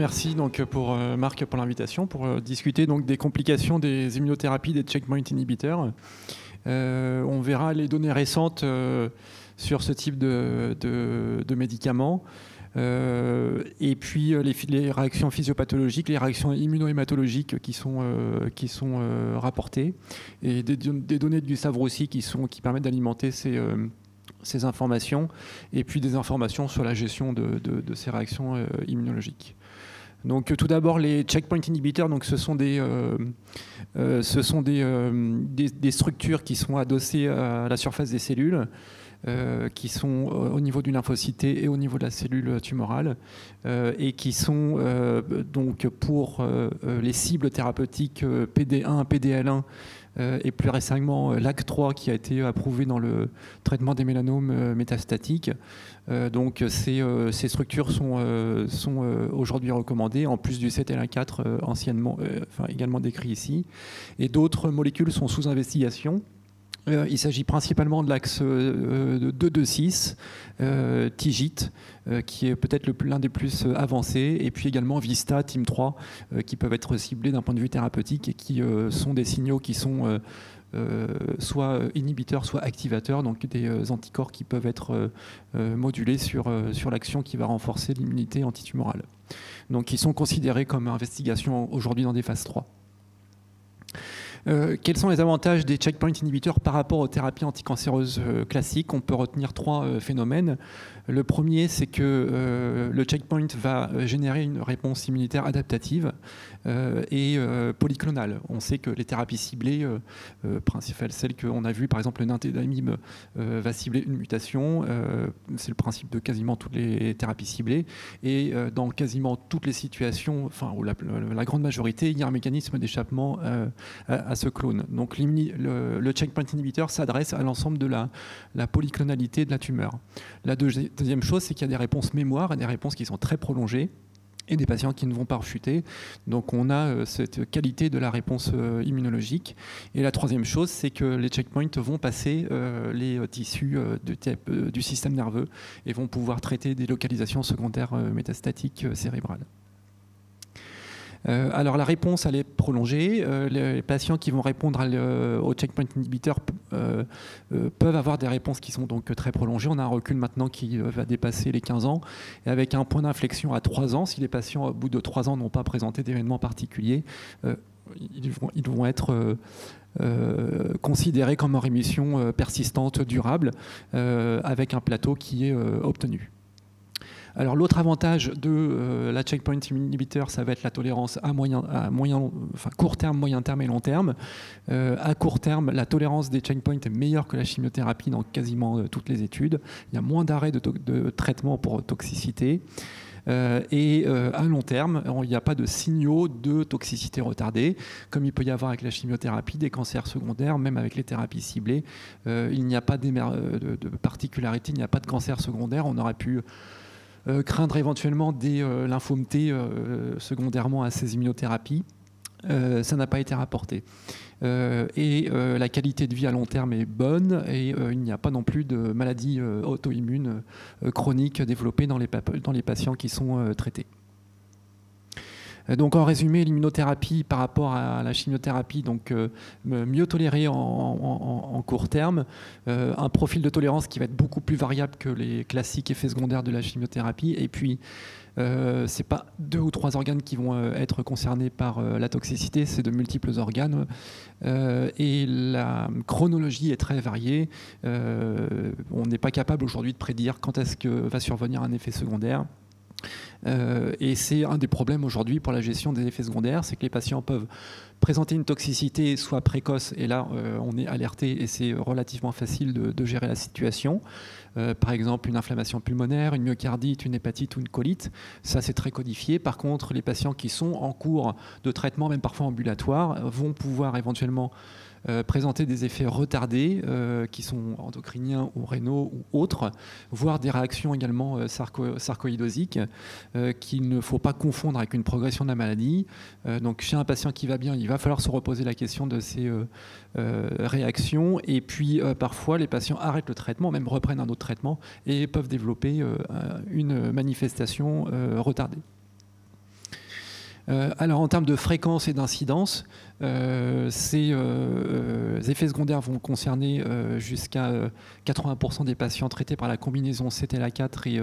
merci donc pour Marc pour l'invitation pour discuter donc des complications des immunothérapies des checkpoint inhibiteurs. On verra les données récentes sur ce type de médicaments. Et puis les réactions physiopathologiques, les réactions immunohématologiques qui sont rapportées, et des données de Gustave Roussy qui permettent d'alimenter ces informations, et puis des informations sur la gestion de ces réactions immunologiques. Donc tout d'abord les checkpoint inhibiteurs, donc ce sont des structures qui sont adossées à la surface des cellules, qui sont au niveau du lymphocyte et au niveau de la cellule tumorale, et qui sont donc pour les cibles thérapeutiques PD1, PDL1, et plus récemment LAG3 qui a été approuvé dans le traitement des mélanomes métastatiques. Donc ces structures sont aujourd'hui recommandées, en plus du CTLA4 anciennement, également décrit ici. Et d'autres molécules sont sous investigation. Il s'agit principalement de l'axe 226, TIGIT, qui est peut-être l'un des plus avancés, et puis également VISTA, TIM3, qui peuvent être ciblés d'un point de vue thérapeutique et qui sont des signaux qui sont soit inhibiteurs, soit activateurs, donc des anticorps qui peuvent être modulés sur l'action qui va renforcer l'immunité antitumorale. Donc ils sont considérés comme investigation aujourd'hui dans des phases 3. Quels sont les avantages des checkpoint inhibiteurs par rapport aux thérapies anticancéreuses classiques? On peut retenir trois phénomènes. Le premier, c'est que le checkpoint va générer une réponse immunitaire adaptative et polyclonale. On sait que les thérapies ciblées, principales, celles qu'on a vues, par exemple le nintédanib va cibler une mutation. C'est le principe de quasiment toutes les thérapies ciblées. Et dans quasiment toutes les situations, ou la grande majorité, il y a un mécanisme d'échappement à ce clone. Donc le checkpoint inhibiteur s'adresse à l'ensemble de la polyclonalité de la tumeur. La deuxième chose, c'est qu'il y a des réponses mémoire et des réponses qui sont très prolongées et des patients qui ne vont pas rechuter. Donc on a cette qualité de la réponse immunologique. Et la troisième chose, c'est que les checkpoints vont passer les tissus du système nerveux et vont pouvoir traiter des localisations secondaires métastatiques cérébrales. Alors la réponse elle est prolongée. Les patients qui vont répondre au checkpoint inhibiteur peuvent avoir des réponses qui sont donc très prolongées. On a un recul maintenant qui va dépasser les 15 ans, et avec un point d'inflexion à 3 ans. Si les patients au bout de 3 ans n'ont pas présenté d'événements particuliers, ils vont être considérés comme en rémission persistante durable, avec un plateau qui est obtenu. Alors l'autre avantage de la checkpoint inhibiteur, ça va être la tolérance à court terme, moyen terme et long terme. À court terme, la tolérance des checkpoints est meilleure que la chimiothérapie dans quasiment toutes les études. Il y a moins d'arrêts de traitement pour toxicité. Et à long terme, il n'y a pas de signaux de toxicité retardée, comme il peut y avoir avec la chimiothérapie, des cancers secondaires, même avec les thérapies ciblées. Il n'y a pas de particularité, il n'y a pas de cancer secondaire. On aurait pu craindre éventuellement des lymphomes T secondairement à ces immunothérapies. Ça n'a pas été rapporté. Et la qualité de vie à long terme est bonne, et il n'y a pas non plus de maladies auto-immunes chroniques développées dans les patients qui sont traités. Donc en résumé, l'immunothérapie par rapport à la chimiothérapie, donc mieux tolérée en court terme, un profil de tolérance qui va être beaucoup plus variable que les classiques effets secondaires de la chimiothérapie, et puis c'est pas 2 ou 3 organes qui vont être concernés par la toxicité, c'est de multiples organes, et la chronologie est très variée. On n'est pas capable aujourd'hui de prédire quand est-ce que va survenir un effet secondaire. Et c'est un des problèmes aujourd'hui pour la gestion des effets secondaires, c'est que les patients peuvent présenter une toxicité soit précoce, et là on est alerté et c'est relativement facile de gérer la situation. Par exemple une inflammation pulmonaire, une myocardite, une hépatite ou une colite, ça c'est très codifié. Par contre les patients qui sont en cours de traitement, même parfois ambulatoire, vont pouvoir éventuellement présenter des effets retardés qui sont endocriniens ou rénaux ou autres, voire des réactions également sarcoïdosiques qu'il ne faut pas confondre avec une progression de la maladie. Donc chez un patient qui va bien, il va falloir se reposer la question de ces réactions, et puis parfois les patients arrêtent le traitement, même reprennent un autre traitement et peuvent développer une manifestation retardée. Alors en termes de fréquence et d'incidence, ces effets secondaires vont concerner jusqu'à 80% des patients traités par la combinaison CTLA4 et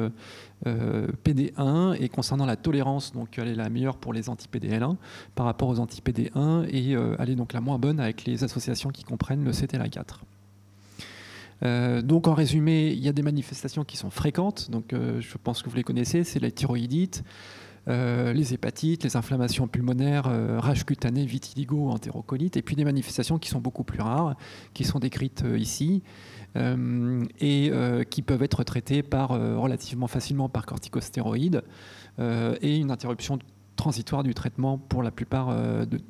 PD1. Et concernant la tolérance, donc elle est la meilleure pour les anti-PDL1 par rapport aux anti-PD1 et elle est donc la moins bonne avec les associations qui comprennent le CTLA4. Donc en résumé, il y a des manifestations qui sont fréquentes, donc je pense que vous les connaissez, c'est la thyroïdite, les hépatites, les inflammations pulmonaires, rage cutanée, vitiligo, entérocolite, et puis des manifestations qui sont beaucoup plus rares, qui sont décrites ici, et qui peuvent être traitées relativement facilement par corticostéroïdes, et une interruption transitoire du traitement pour la plupart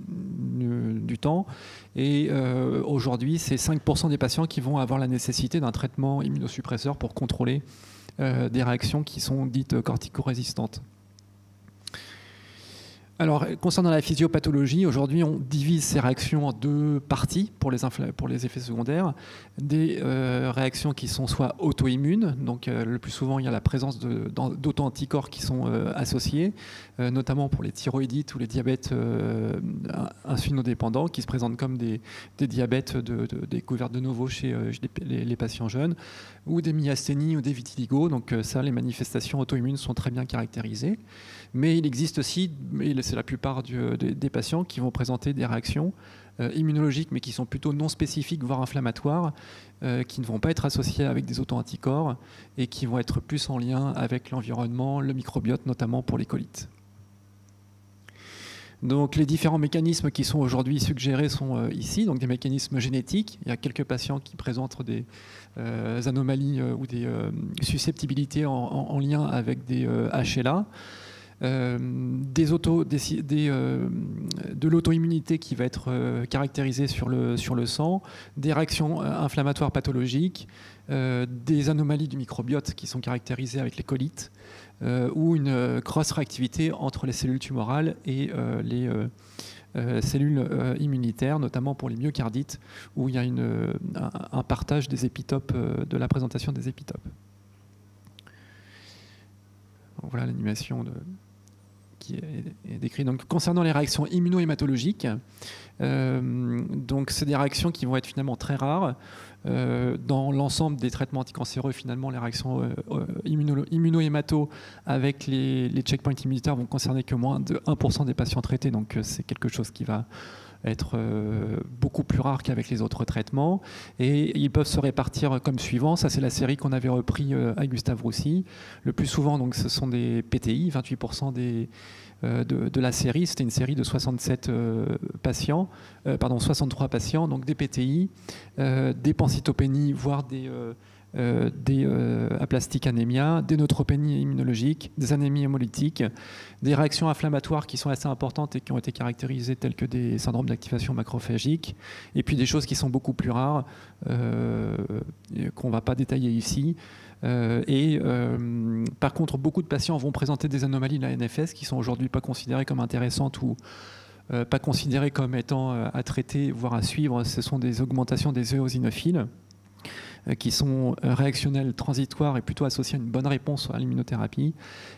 du temps. Et aujourd'hui, c'est 5% des patients qui vont avoir la nécessité d'un traitement immunosuppresseur pour contrôler des réactions qui sont dites corticorésistantes. Alors, concernant la physiopathologie, aujourd'hui, on divise ces réactions en deux parties pour les effets secondaires. Des réactions qui sont soit auto-immunes, donc le plus souvent, il y a la présence d'auto-anticorps qui sont associés, notamment pour les thyroïdites ou les diabètes insulinodépendants, qui se présentent comme des diabètes découverts de nouveau chez les patients jeunes, ou des myasthénies ou des vitiligo. Donc ça, les manifestations auto-immunes sont très bien caractérisées. Mais il existe aussi, et c'est la plupart des patients qui vont présenter des réactions immunologiques, mais qui sont plutôt non spécifiques, voire inflammatoires, qui ne vont pas être associées avec des auto-anticorps et qui vont être plus en lien avec l'environnement, le microbiote, notamment pour les colites. Donc les différents mécanismes qui sont aujourd'hui suggérés sont ici, donc des mécanismes génétiques. Il y a quelques patients qui présentent des anomalies ou des susceptibilités en lien avec des HLA. De l'auto-immunité qui va être caractérisée sur le sang, des réactions inflammatoires pathologiques, des anomalies du microbiote qui sont caractérisées avec les colites, ou une cross-réactivité entre les cellules tumorales et les cellules immunitaires, notamment pour les myocardites, où il y a un partage des épitopes, de la présentation des épitopes. Voilà l'animation qui est décrite. Donc, concernant les réactions immunohématologiques, donc c'est des réactions qui vont être finalement très rares. Dans l'ensemble des traitements anticancéreux, finalement, les réactions immunohémato avec les checkpoints inhibiteurs vont concerner que moins de 1% des patients traités. Donc c'est quelque chose qui va être beaucoup plus rare qu'avec les autres traitements. Et ils peuvent se répartir comme suivant. Ça, c'est la série qu'on avait repris à Gustave Roussy. Le plus souvent, donc, ce sont des PTI, 28% de la série. C'était une série de 63 patients, donc des PTI, des pancytopénies, voire des aplastic anémia, des neutropénies immunologiques, des anémies hémolytiques, des réactions inflammatoires qui sont assez importantes et qui ont été caractérisées telles que des syndromes d'activation macrophagique, et puis des choses qui sont beaucoup plus rares, qu'on ne va pas détailler ici. Par contre, beaucoup de patients vont présenter des anomalies de la NFS qui sont aujourd'hui pas considérées comme intéressantes ou pas considérées comme étant à traiter, voire à suivre. Ce sont des augmentations des eosinophiles qui sont réactionnelles, transitoires et plutôt associées à une bonne réponse à l'immunothérapie,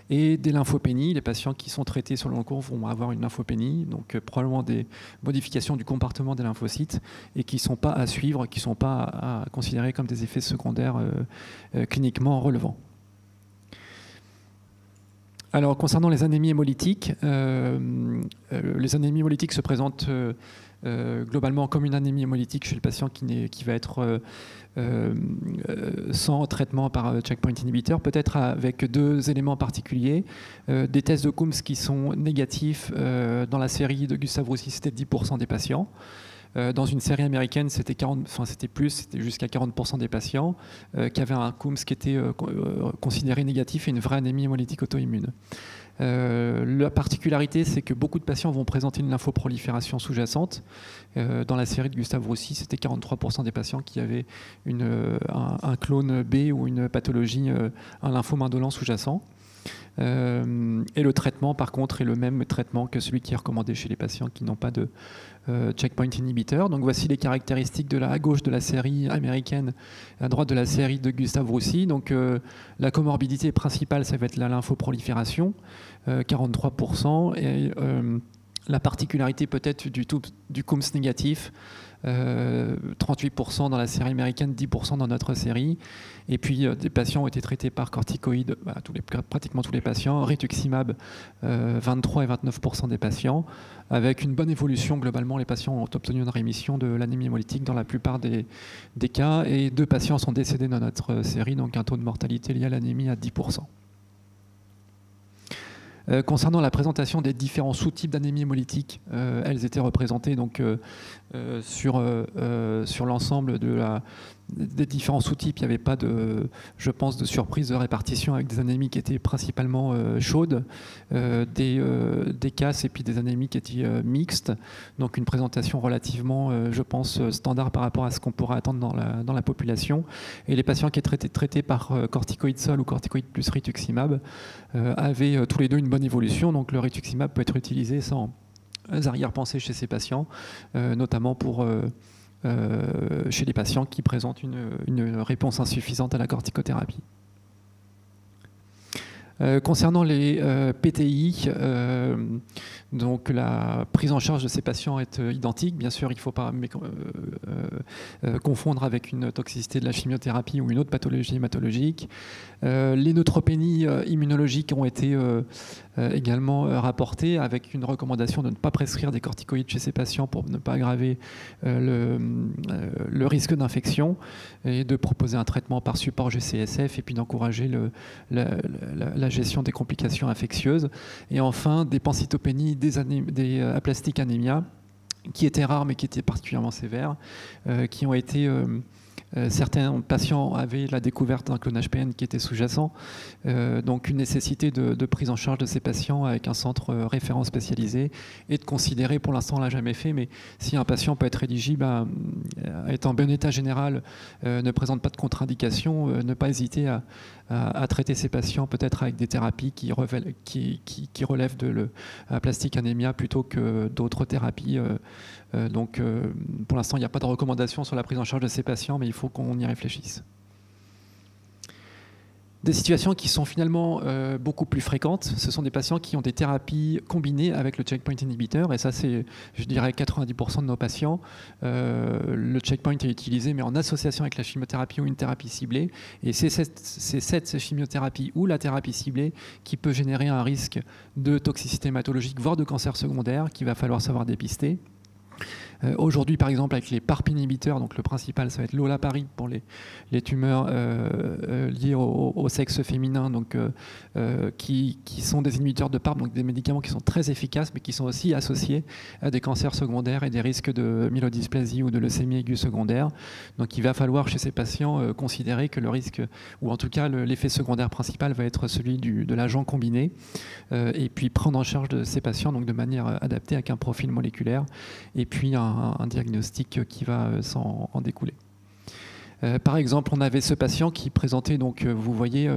et des lymphopénies. Les patients qui sont traités sur le long cours vont avoir une lymphopénie, donc probablement des modifications du comportement des lymphocytes, et qui ne sont pas à suivre, qui ne sont pas à considérer comme des effets secondaires cliniquement relevants. Alors, concernant les anémies hémolytiques, les anémies hémolytiques se présentent globalement comme une anémie hémolytique chez le patient qui va être sans traitement par checkpoint inhibiteur, peut-être avec deux éléments particuliers. Des tests de Coombs qui sont négatifs dans la série de Gustave Roussy, c'était 10% des patients. Dans une série américaine, c'était jusqu'à 40% des patients qui avaient un Coombs qui était considéré négatif et une vraie anémie hémolytique auto-immune. La particularité, c'est que beaucoup de patients vont présenter une lymphoprolifération sous-jacente. Dans la série de Gustave Roussy, c'était 43% des patients qui avaient un clone B ou une pathologie, un lymphome indolent sous-jacent. Et le traitement, par contre, est le même traitement que celui qui est recommandé chez les patients qui n'ont pas de checkpoint inhibiteur. Donc voici les caractéristiques à gauche de la série américaine, à droite de la série de Gustave Roussy. Donc la comorbidité principale, ça va être la lymphoprolifération, 43%, et la particularité peut-être du CUMS négatif, 38% dans la série américaine, 10% dans notre série. Et puis des patients ont été traités par corticoïdes, pratiquement tous les patients, rituximab, 23 et 29% des patients, avec une bonne évolution. Globalement, les patients ont obtenu une rémission de l'anémie hémolytique dans la plupart des cas, et 2 patients sont décédés dans notre série, donc un taux de mortalité lié à l'anémie à 10%. Concernant la présentation des différents sous-types d'anémie hémolytique, elles étaient représentées donc, sur l'ensemble des différents sous-types. Il n'y avait pas, je pense, de surprise de répartition, avec des anémies qui étaient principalement chaudes, des casses et puis des anémies qui étaient mixtes. Donc une présentation relativement, je pense, standard par rapport à ce qu'on pourrait attendre dans la population. Et les patients qui étaient traités par corticoïdes sol ou corticoïdes plus rituximab avaient tous les deux une bonne évolution. Donc le rituximab peut être utilisé sans arrière-pensée chez ces patients, notamment chez les patients qui présentent une réponse insuffisante à la corticothérapie. Concernant les PTI, donc la prise en charge de ces patients est identique. Bien sûr, il ne faut pas confondre avec une toxicité de la chimiothérapie ou une autre pathologie hématologique. Les neutropénies immunologiques ont été également rapportées, avec une recommandation de ne pas prescrire des corticoïdes chez ces patients pour ne pas aggraver le risque d'infection, et de proposer un traitement par support GCSF, et puis d'encourager la gestion des complications infectieuses. Et enfin, des pancytopénies, des aplastic anémia, qui étaient rares mais qui étaient particulièrement sévères, qui ont été... certains patients avaient la découverte d'un clonage PN qui était sous-jacent, donc une nécessité de prise en charge de ces patients avec un centre référent spécialisé, et de considérer, pour l'instant on ne l'a jamais fait, mais si un patient peut être éligible est en bon état général, ne présente pas de contre-indication, ne pas hésiter à traiter ces patients peut-être avec des thérapies qui relèvent de l'aplastic anémia plutôt que d'autres thérapies. Donc pour l'instant, il n'y a pas de recommandation sur la prise en charge de ces patients, mais il faut qu'on y réfléchisse. Des situations qui sont finalement beaucoup plus fréquentes, ce sont des patients qui ont des thérapies combinées avec le checkpoint inhibiteur, et ça c'est, je dirais, 90% de nos patients. Le checkpoint est utilisé, mais en association avec la chimiothérapie ou une thérapie ciblée, et c'est cette chimiothérapie ou la thérapie ciblée qui peut générer un risque de toxicité hématologique, voire de cancer secondaire, qu'il va falloir savoir dépister. Aujourd'hui, par exemple, avec les PARP inhibiteurs, donc le principal, ça va être l'olaparib pour les tumeurs liées au sexe féminin, donc, qui sont des inhibiteurs de PARP, donc des médicaments qui sont très efficaces, mais qui sont aussi associés à des cancers secondaires et des risques de myélodysplasie ou de leucémie aiguë secondaire. Donc il va falloir chez ces patients considérer que le risque, ou en tout cas l'effet secondaire principal, va être celui de l'agent combiné, et puis prendre en charge de ces patients donc, de manière adaptée avec un profil moléculaire, et puis un diagnostic qui va en découler. Par exemple, on avait ce patient qui présentait, donc, vous voyez,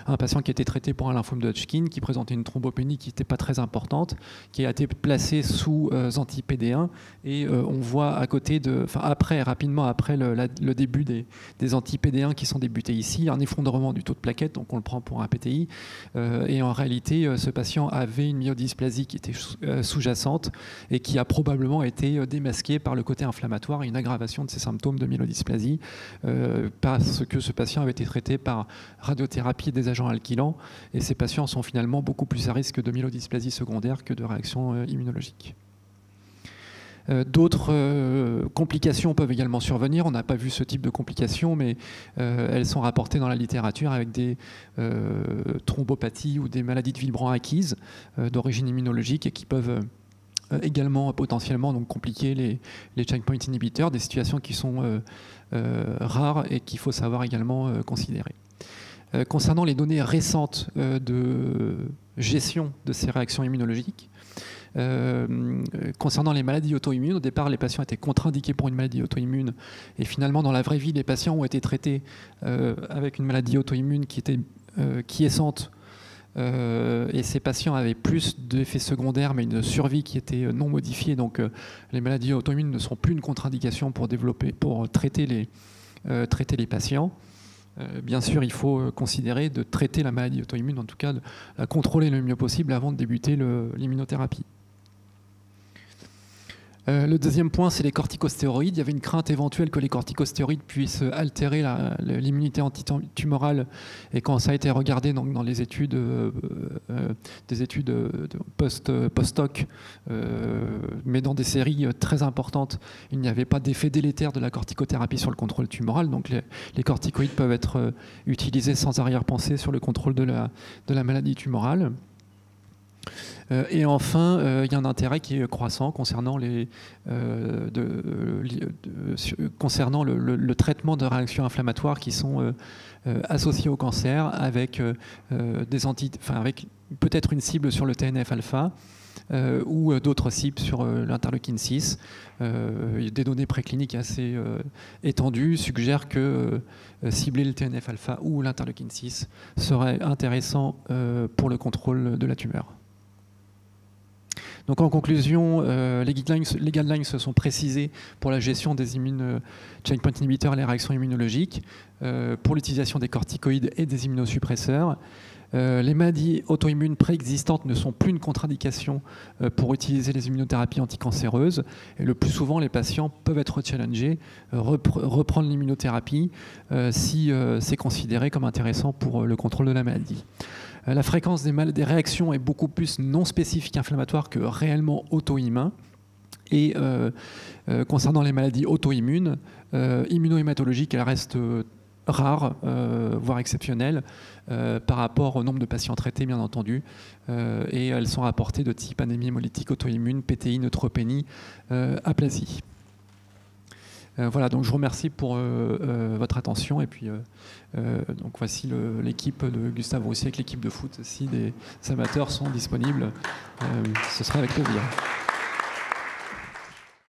un patient qui était traité pour un lymphome de Hodgkin, qui présentait une thrombopénie qui n'était pas très importante, qui a été placé sous anti-PD1, et on voit à côté, rapidement après le début des anti-PD1 qui sont débutés ici, un effondrement du taux de plaquettes, donc on le prend pour un PTI, et en réalité, ce patient avait une myodysplasie qui était sous-jacente et qui a probablement été démasquée par le côté inflammatoire et une aggravation de ses symptômes de myélodysplasie, parce que ce patient avait été traité par radiothérapie et des agents alkylants, et ces patients sont finalement beaucoup plus à risque de myélodysplasie secondaire que de réaction immunologique. D'autres complications peuvent également survenir. On n'a pas vu ce type de complications, mais elles sont rapportées dans la littérature avec des thrombopathies ou des maladies de Villebrand acquises d'origine immunologique, et qui peuvent également potentiellement donc, compliquer les checkpoint inhibiteurs, des situations qui sont rares et qu'il faut savoir également considérer. Concernant les données récentes de gestion de ces réactions immunologiques, concernant les maladies auto-immunes, au départ les patients étaient contre-indiqués pour une maladie auto-immune, et finalement dans la vraie vie les patients ont été traités avec une maladie auto-immune qui était quiescente, et ces patients avaient plus d'effets secondaires, mais une survie qui était non modifiée. Donc les maladies auto-immunes ne sont plus une contre-indication pour traiter les patients. Bien sûr, il faut considérer de traiter la maladie auto-immune, en tout cas de la contrôler le mieux possible avant de débuter l'immunothérapie. Le deuxième point, c'est les corticostéroïdes. Il y avait une crainte éventuelle que les corticostéroïdes puissent altérer l'immunité antitumorale. Et quand ça a été regardé dans les études, des études post-hoc, mais dans des séries très importantes, il n'y avait pas d'effet délétère de la corticothérapie sur le contrôle tumoral. Donc les corticoïdes peuvent être utilisés sans arrière-pensée sur le contrôle de la maladie tumorale. Et enfin, il y a un intérêt qui est croissant concernant le traitement de réactions inflammatoires qui sont associées au cancer avec avec peut-être une cible sur le TNF-alpha ou d'autres cibles sur l'interleukine 6. Des données précliniques assez étendues suggèrent que cibler le TNF-alpha ou l'interleukine 6 serait intéressant pour le contrôle de la tumeur. Donc en conclusion, les guidelines se sont précisés pour la gestion des checkpoint inhibiteurs et les réactions immunologiques, pour l'utilisation des corticoïdes et des immunosuppresseurs. Les maladies auto-immunes préexistantes ne sont plus une contre-indication pour utiliser les immunothérapies anticancéreuses. Et le plus souvent, les patients peuvent être challengés, reprendre l'immunothérapie si c'est considéré comme intéressant pour le contrôle de la maladie. La fréquence des réactions est beaucoup plus non spécifique inflammatoire que réellement auto-immun. Et concernant les maladies auto-immunes, immunohématologiques, elles restent rares, voire exceptionnelles, par rapport au nombre de patients traités, bien entendu. Et elles sont rapportées de type anémie hémolytique auto-immune, PTI, neutropénie, aplasie. Voilà, donc je vous remercie pour votre attention. Et puis, donc voici l'équipe de Gustave Roussy avec l'équipe de foot. Si des amateurs sont disponibles, ce sera avec plaisir.